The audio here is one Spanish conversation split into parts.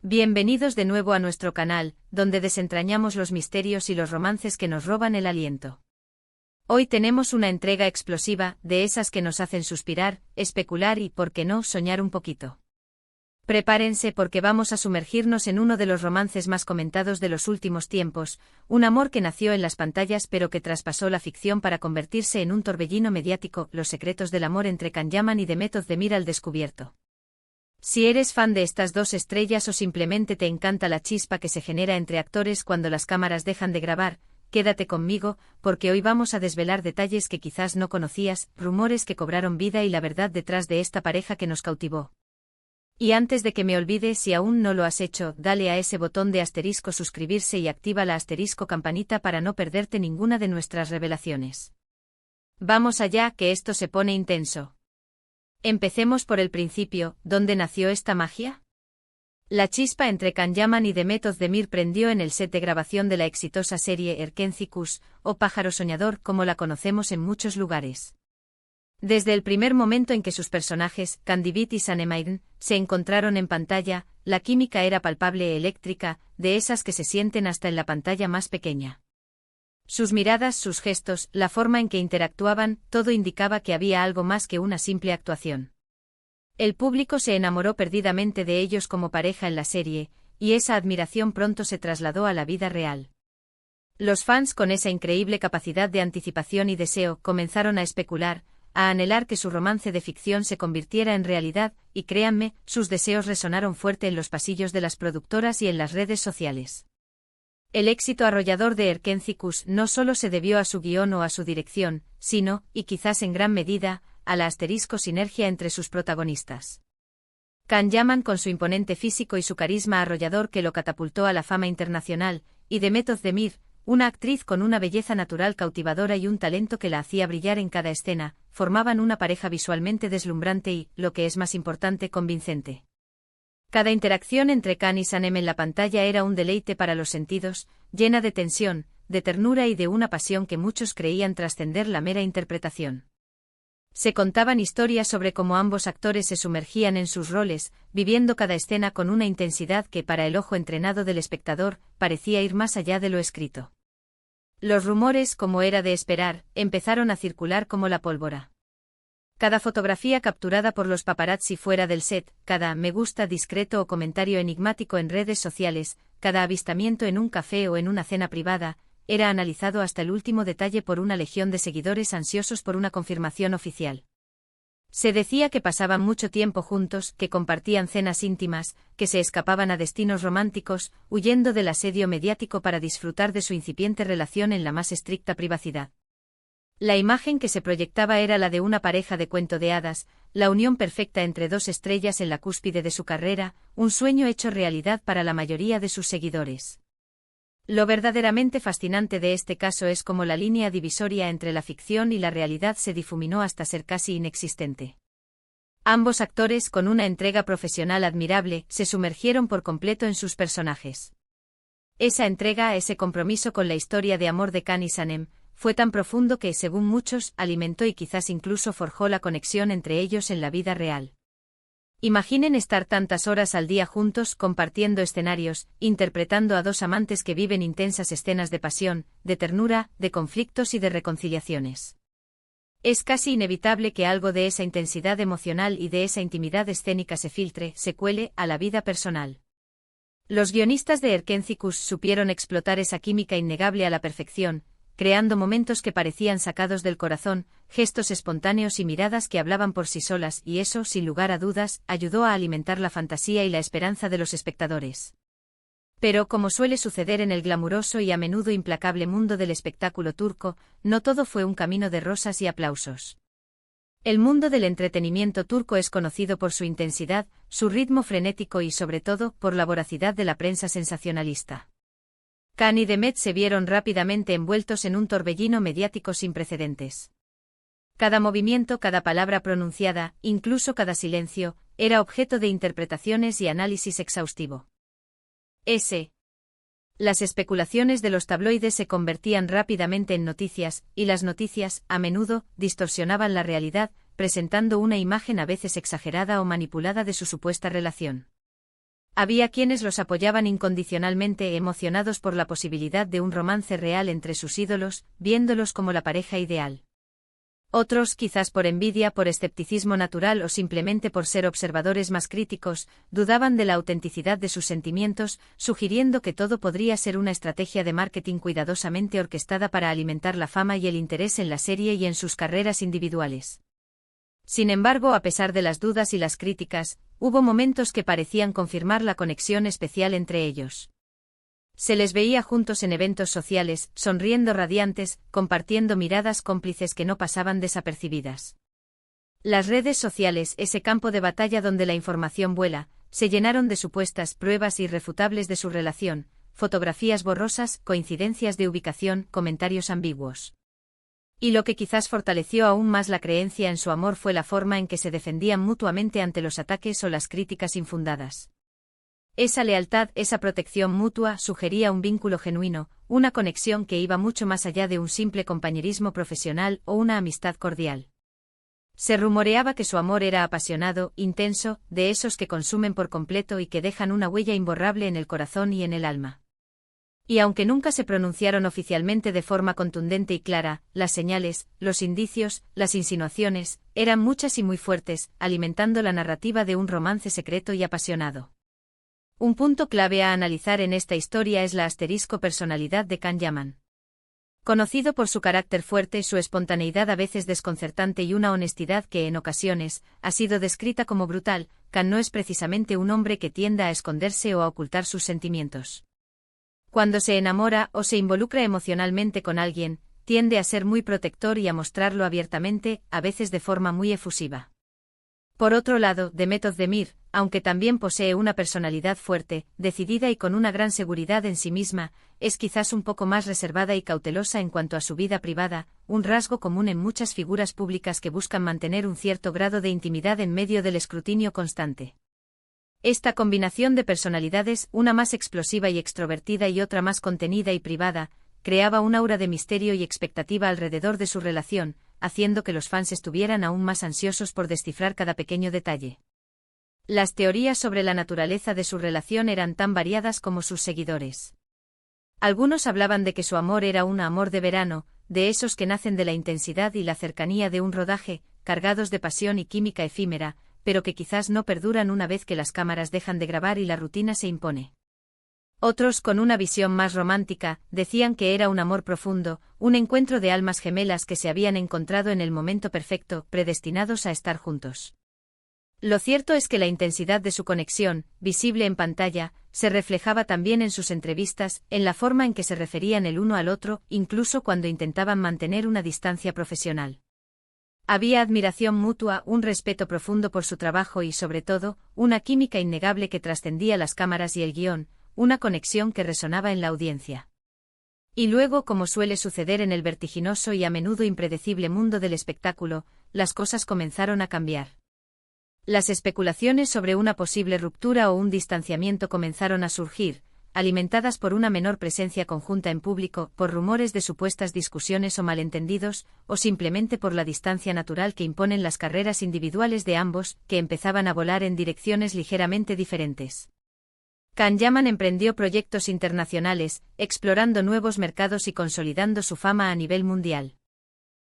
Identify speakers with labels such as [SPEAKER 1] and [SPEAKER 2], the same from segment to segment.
[SPEAKER 1] Bienvenidos de nuevo a nuestro canal, donde desentrañamos los misterios y los romances que nos roban el aliento. Hoy tenemos una entrega explosiva, de esas que nos hacen suspirar, especular y, por qué no, soñar un poquito. Prepárense porque vamos a sumergirnos en uno de los romances más comentados de los últimos tiempos, un amor que nació en las pantallas pero que traspasó la ficción para convertirse en un torbellino mediático, Los secretos del amor entre Can Yaman y The Method de Mir al descubierto. Si eres fan de estas dos estrellas o simplemente te encanta la chispa que se genera entre actores cuando las cámaras dejan de grabar, quédate conmigo, porque hoy vamos a desvelar detalles que quizás no conocías, rumores que cobraron vida y la verdad detrás de esta pareja que nos cautivó. Y antes de que me olvide, si aún no lo has hecho, dale a ese botón de asterisco suscribirse y activa la asterisco campanita para no perderte ninguna de nuestras revelaciones. Vamos allá, que esto se pone intenso. Empecemos por el principio, ¿dónde nació esta magia? La chispa entre Can Yaman y The Method de Mir prendió en el set de grabación de la exitosa serie Erkenci Kuş, o Pájaro Soñador, como la conocemos en muchos lugares. Desde el primer momento en que sus personajes, Candivit y Sanemairen, se encontraron en pantalla, la química era palpable, eléctrica, de esas que se sienten hasta en la pantalla más pequeña. Sus miradas, sus gestos, la forma en que interactuaban, todo indicaba que había algo más que una simple actuación. El público se enamoró perdidamente de ellos como pareja en la serie, y esa admiración pronto se trasladó a la vida real. Los fans, con esa increíble capacidad de anticipación y deseo, comenzaron a especular, a anhelar que su romance de ficción se convirtiera en realidad, y créanme, sus deseos resonaron fuerte en los pasillos de las productoras y en las redes sociales. El éxito arrollador de Erkenci Kuş no solo se debió a su guión o a su dirección, sino, y quizás en gran medida, a la sinergia entre sus protagonistas. Can Yaman con su imponente físico y su carisma arrollador que lo catapultó a la fama internacional, y The Method de Mir, una actriz con una belleza natural cautivadora y un talento que la hacía brillar en cada escena, formaban una pareja visualmente deslumbrante y, lo que es más importante, convincente. Cada interacción entre Can y Sanem en la pantalla era un deleite para los sentidos, llena de tensión, de ternura y de una pasión que muchos creían trascender la mera interpretación. Se contaban historias sobre cómo ambos actores se sumergían en sus roles, viviendo cada escena con una intensidad que para el ojo entrenado del espectador, parecía ir más allá de lo escrito. Los rumores, como era de esperar, empezaron a circular como la pólvora. Cada fotografía capturada por los paparazzi fuera del set, cada me gusta discreto o comentario enigmático en redes sociales, cada avistamiento en un café o en una cena privada, era analizado hasta el último detalle por una legión de seguidores ansiosos por una confirmación oficial. Se decía que pasaban mucho tiempo juntos, que compartían cenas íntimas, que se escapaban a destinos románticos, huyendo del asedio mediático para disfrutar de su incipiente relación en la más estricta privacidad. La imagen que se proyectaba era la de una pareja de cuento de hadas, la unión perfecta entre dos estrellas en la cúspide de su carrera, un sueño hecho realidad para la mayoría de sus seguidores. Lo verdaderamente fascinante de este caso es cómo la línea divisoria entre la ficción y la realidad se difuminó hasta ser casi inexistente. Ambos actores, con una entrega profesional admirable, se sumergieron por completo en sus personajes. Esa entrega, ese compromiso con la historia de amor de Can y Sanem, fue tan profundo que, según muchos, alimentó y quizás incluso forjó la conexión entre ellos en la vida real. Imaginen estar tantas horas al día juntos, compartiendo escenarios, interpretando a dos amantes que viven intensas escenas de pasión, de ternura, de conflictos y de reconciliaciones. Es casi inevitable que algo de esa intensidad emocional y de esa intimidad escénica se filtre, se cuele, a la vida personal. Los guionistas de Erkenci Kuş supieron explotar esa química innegable a la perfección, creando momentos que parecían sacados del corazón, gestos espontáneos y miradas que hablaban por sí solas, y eso, sin lugar a dudas, ayudó a alimentar la fantasía y la esperanza de los espectadores. Pero, como suele suceder en el glamuroso y a menudo implacable mundo del espectáculo turco, no todo fue un camino de rosas y aplausos. El mundo del entretenimiento turco es conocido por su intensidad, su ritmo frenético y, sobre todo, por la voracidad de la prensa sensacionalista. Can y The Method se vieron rápidamente envueltos en un torbellino mediático sin precedentes. Cada movimiento, cada palabra pronunciada, incluso cada silencio, era objeto de interpretaciones y análisis exhaustivo. Las especulaciones de los tabloides se convertían rápidamente en noticias, y las noticias, a menudo, distorsionaban la realidad, presentando una imagen a veces exagerada o manipulada de su supuesta relación. Había quienes los apoyaban incondicionalmente, emocionados por la posibilidad de un romance real entre sus ídolos, viéndolos como la pareja ideal. Otros, quizás por envidia, por escepticismo natural o simplemente por ser observadores más críticos, dudaban de la autenticidad de sus sentimientos, sugiriendo que todo podría ser una estrategia de marketing cuidadosamente orquestada para alimentar la fama y el interés en la serie y en sus carreras individuales. Sin embargo, a pesar de las dudas y las críticas, hubo momentos que parecían confirmar la conexión especial entre ellos. Se les veía juntos en eventos sociales, sonriendo radiantes, compartiendo miradas cómplices que no pasaban desapercibidas. Las redes sociales, ese campo de batalla donde la información vuela, se llenaron de supuestas pruebas irrefutables de su relación, fotografías borrosas, coincidencias de ubicación, comentarios ambiguos. Y lo que quizás fortaleció aún más la creencia en su amor fue la forma en que se defendían mutuamente ante los ataques o las críticas infundadas. Esa lealtad, esa protección mutua sugería un vínculo genuino, una conexión que iba mucho más allá de un simple compañerismo profesional o una amistad cordial. Se rumoreaba que su amor era apasionado, intenso, de esos que consumen por completo y que dejan una huella imborrable en el corazón y en el alma. Y aunque nunca se pronunciaron oficialmente de forma contundente y clara, las señales, los indicios, las insinuaciones, eran muchas y muy fuertes, alimentando la narrativa de un romance secreto y apasionado. Un punto clave a analizar en esta historia es la asterisco personalidad de Can Yaman. Conocido por su carácter fuerte, su espontaneidad a veces desconcertante y una honestidad que en ocasiones ha sido descrita como brutal, Can no es precisamente un hombre que tienda a esconderse o a ocultar sus sentimientos. Cuando se enamora o se involucra emocionalmente con alguien, tiende a ser muy protector y a mostrarlo abiertamente, a veces de forma muy efusiva. Por otro lado, Demet Özdemir, aunque también posee una personalidad fuerte, decidida y con una gran seguridad en sí misma, es quizás un poco más reservada y cautelosa en cuanto a su vida privada, un rasgo común en muchas figuras públicas que buscan mantener un cierto grado de intimidad en medio del escrutinio constante. Esta combinación de personalidades, una más explosiva y extrovertida y otra más contenida y privada, creaba un aura de misterio y expectativa alrededor de su relación, haciendo que los fans estuvieran aún más ansiosos por descifrar cada pequeño detalle. Las teorías sobre la naturaleza de su relación eran tan variadas como sus seguidores. Algunos hablaban de que su amor era un amor de verano, de esos que nacen de la intensidad y la cercanía de un rodaje, cargados de pasión y química efímera, pero que quizás no perduran una vez que las cámaras dejan de grabar y la rutina se impone. Otros, con una visión más romántica, decían que era un amor profundo, un encuentro de almas gemelas que se habían encontrado en el momento perfecto, predestinados a estar juntos. Lo cierto es que la intensidad de su conexión, visible en pantalla, se reflejaba también en sus entrevistas, en la forma en que se referían el uno al otro, incluso cuando intentaban mantener una distancia profesional. Había admiración mutua, un respeto profundo por su trabajo y, sobre todo, una química innegable que trascendía las cámaras y el guión, una conexión que resonaba en la audiencia. Y luego, como suele suceder en el vertiginoso y a menudo impredecible mundo del espectáculo, las cosas comenzaron a cambiar. Las especulaciones sobre una posible ruptura o un distanciamiento comenzaron a surgir, alimentadas por una menor presencia conjunta en público, por rumores de supuestas discusiones o malentendidos, o simplemente por la distancia natural que imponen las carreras individuales de ambos, que empezaban a volar en direcciones ligeramente diferentes. Can Yaman emprendió proyectos internacionales, explorando nuevos mercados y consolidando su fama a nivel mundial.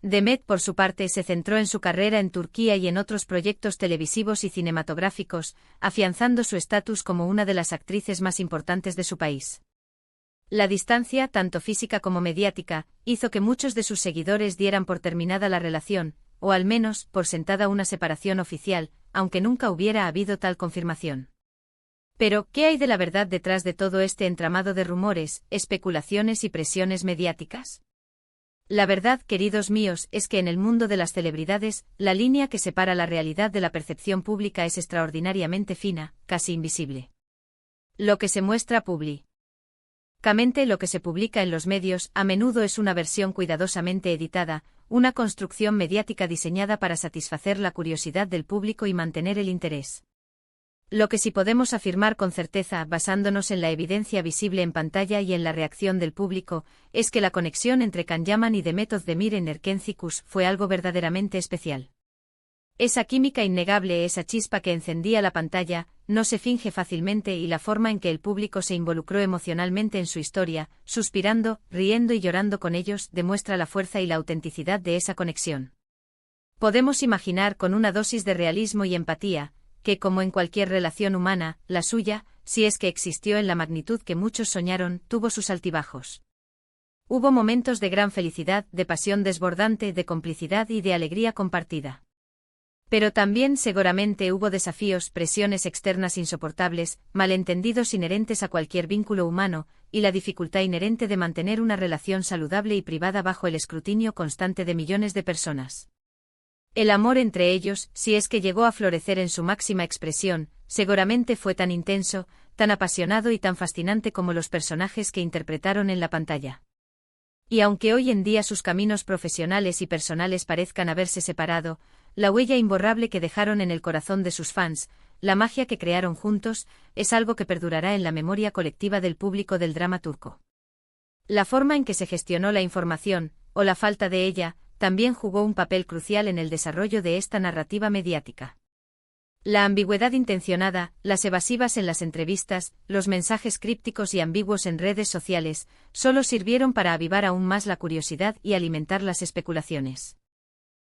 [SPEAKER 1] Demet, por su parte, se centró en su carrera en Turquía y en otros proyectos televisivos y cinematográficos, afianzando su estatus como una de las actrices más importantes de su país. La distancia, tanto física como mediática, hizo que muchos de sus seguidores dieran por terminada la relación, o al menos, por sentada una separación oficial, aunque nunca hubiera habido tal confirmación. Pero, ¿qué hay de la verdad detrás de todo este entramado de rumores, especulaciones y presiones mediáticas? La verdad, queridos míos, es que en el mundo de las celebridades, la línea que separa la realidad de la percepción pública es extraordinariamente fina, casi invisible. Lo que se muestra públicamente, lo que se publica en los medios, a menudo es una versión cuidadosamente editada, una construcción mediática diseñada para satisfacer la curiosidad del público y mantener el interés. Lo que sí podemos afirmar con certeza, basándonos en la evidencia visible en pantalla y en la reacción del público, es que la conexión entre Can Yaman y Demet Özdemir en Erkenci Kuş fue algo verdaderamente especial. Esa química innegable, esa chispa que encendía la pantalla, no se finge fácilmente y la forma en que el público se involucró emocionalmente en su historia, suspirando, riendo y llorando con ellos, demuestra la fuerza y la autenticidad de esa conexión. Podemos imaginar con una dosis de realismo y empatía, que como en cualquier relación humana, la suya, si es que existió en la magnitud que muchos soñaron, tuvo sus altibajos. Hubo momentos de gran felicidad, de pasión desbordante, de complicidad y de alegría compartida. Pero también seguramente hubo desafíos, presiones externas insoportables, malentendidos inherentes a cualquier vínculo humano, y la dificultad inherente de mantener una relación saludable y privada bajo el escrutinio constante de millones de personas. El amor entre ellos, si es que llegó a florecer en su máxima expresión, seguramente fue tan intenso, tan apasionado y tan fascinante como los personajes que interpretaron en la pantalla. Y aunque hoy en día sus caminos profesionales y personales parezcan haberse separado, la huella imborrable que dejaron en el corazón de sus fans, la magia que crearon juntos, es algo que perdurará en la memoria colectiva del público del drama turco. La forma en que se gestionó la información, o la falta de ella, también jugó un papel crucial en el desarrollo de esta narrativa mediática. La ambigüedad intencionada, las evasivas en las entrevistas, los mensajes crípticos y ambiguos en redes sociales, solo sirvieron para avivar aún más la curiosidad y alimentar las especulaciones.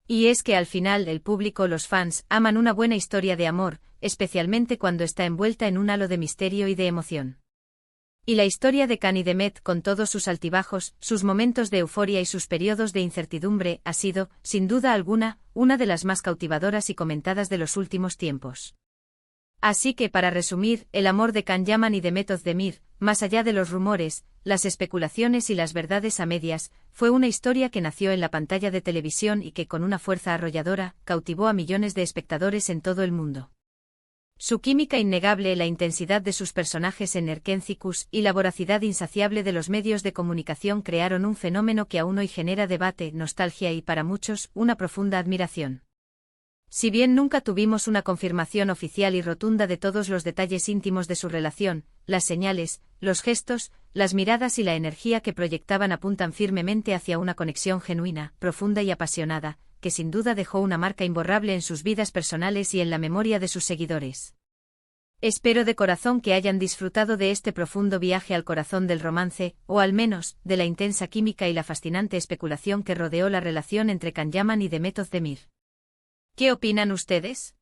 [SPEAKER 1] Y es que al final el público, los fans, aman una buena historia de amor, especialmente cuando está envuelta en un halo de misterio y de emoción. Y la historia de Can y Demet, con todos sus altibajos, sus momentos de euforia y sus periodos de incertidumbre, ha sido, sin duda alguna, una de las más cautivadoras y comentadas de los últimos tiempos. Así que, para resumir, el amor de Can Yaman y Demet Özdemir, más allá de los rumores, las especulaciones y las verdades a medias, fue una historia que nació en la pantalla de televisión y que con una fuerza arrolladora, cautivó a millones de espectadores en todo el mundo. Su química innegable, la intensidad de sus personajes en Erkencikus y la voracidad insaciable de los medios de comunicación crearon un fenómeno que aún hoy genera debate, nostalgia y, para muchos, una profunda admiración. Si bien nunca tuvimos una confirmación oficial y rotunda de todos los detalles íntimos de su relación, las señales, los gestos, las miradas y la energía que proyectaban apuntan firmemente hacia una conexión genuina, profunda y apasionada, que sin duda dejó una marca imborrable en sus vidas personales y en la memoria de sus seguidores. Espero de corazón que hayan disfrutado de este profundo viaje al corazón del romance, o al menos, de la intensa química y la fascinante especulación que rodeó la relación entre Can Yaman y Demet Özdemir. ¿Qué opinan ustedes?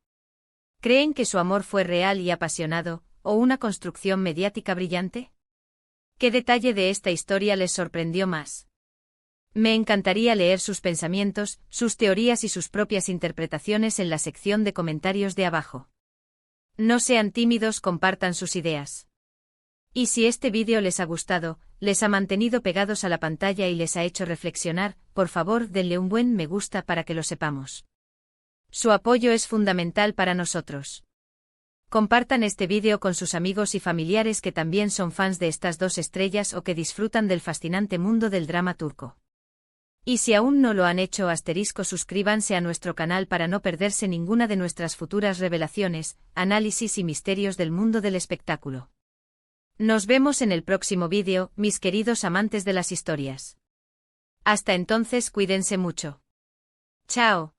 [SPEAKER 1] ¿Creen que su amor fue real y apasionado, o una construcción mediática brillante? ¿Qué detalle de esta historia les sorprendió más? Me encantaría leer sus pensamientos, sus teorías y sus propias interpretaciones en la sección de comentarios de abajo. No sean tímidos, compartan sus ideas. Y si este vídeo les ha gustado, les ha mantenido pegados a la pantalla y les ha hecho reflexionar, por favor denle un buen me gusta para que lo sepamos. Su apoyo es fundamental para nosotros. Compartan este vídeo con sus amigos y familiares que también son fans de estas dos estrellas o que disfrutan del fascinante mundo del drama turco. Y si aún no lo han hecho, suscríbanse a nuestro canal para no perderse ninguna de nuestras futuras revelaciones, análisis y misterios del mundo del espectáculo. Nos vemos en el próximo vídeo, mis queridos amantes de las historias. Hasta entonces, cuídense mucho. Chao.